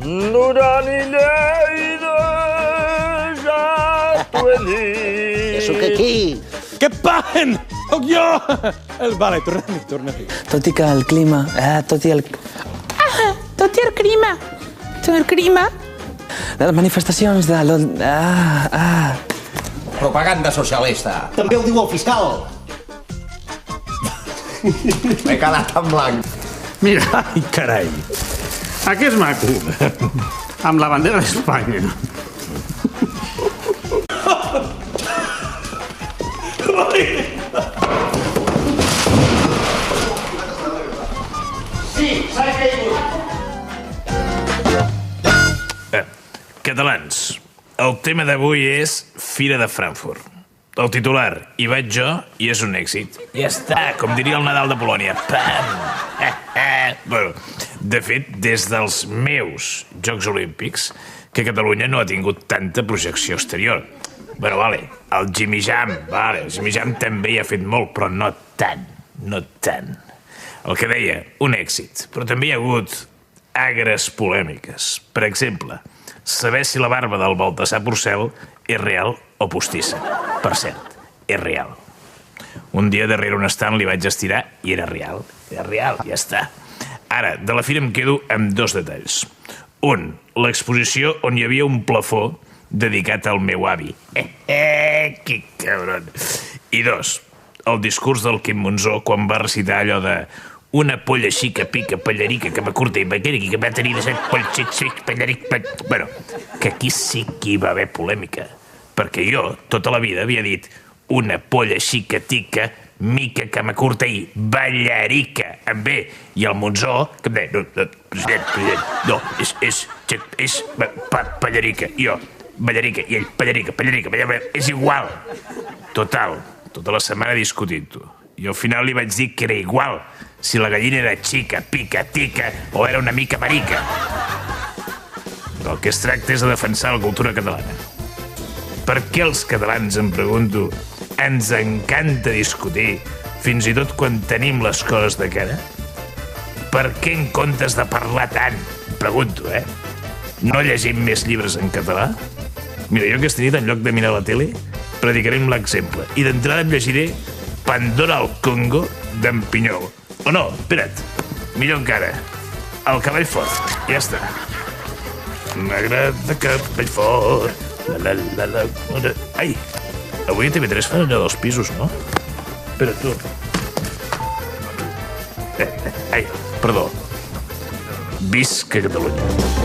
Duran i Lleida, ja t'ho he dit. Sóc aquí. Què paen? Sóc jo! Vale, torna-hi. Tot i que el clima... tot i el clima... Les manifestacions de... Propaganda socialista. També ho diu el fiscal. M'he quedat en blanc. Mira, Ai, carai. aquí és maco. Amb la bandera d'Espanya. Catalans, el tema d'avui és Fira de Frankfurt. El titular, hi vaig jo i és un èxit. Ja està, com diria el Nadal de Polònia. Pam! Bueno, de fet, des dels meus Jocs Olímpics, que Catalunya no ha tingut tanta projecció exterior. Bueno, vale, el Jimmy Jam també hi ha fet molt, però no tant. El que deia, un èxit, però també hi ha hagut agres polèmiques. Per exemple, saber si la barba del Baltasar Porcel és real o postissa. Per cert, és real. Un dia darrere un estant li vaig estirar i era real. Era real, ja està. Ara, de la fira em quedo amb 2 detalls. Un, l'exposició on hi havia un plafó dedicat al meu avi. Que cabron. I 2, el discurs del Quim Monzó quan va recitar allò de una polla xica, pica, pallarica, que va curta i vaquerica, que va tenir de set polls, pallaric... Bueno, que aquí sí que hi va haver polèmica, perquè jo tota la vida havia dit una polla xica, tica, mica, cama curta i ballarica, amb B, i el Monzó, que em deia, no, és pallarica, i jo, ballarica, i ell, pallarica, és igual. Total, tota la setmana discutint-ho. I al final li vaig dir que era igual si la gallina era xica, pica, tica o era una mica marica. Del que es tracta és de defensar la cultura catalana. Per què els catalans, em pregunto, ens encanta discutir fins i tot quan tenim les coses de cara? Per què en comptes de parlar tant, pregunto, no llegim més llibres en català? Mira, jo aquesta nit, en lloc de mirar la tele, predicaré amb l'exemple. I d'entrada em llegiré Pandora al Congo d'en Pinyol. O no, espera't, millor encara, El cavall fort, ja està. M'agrada cavall fort, Ai, avui a TV3 fan allò dels pisos, no? Espera't, tu. Ai, perdó. Visca Catalunya.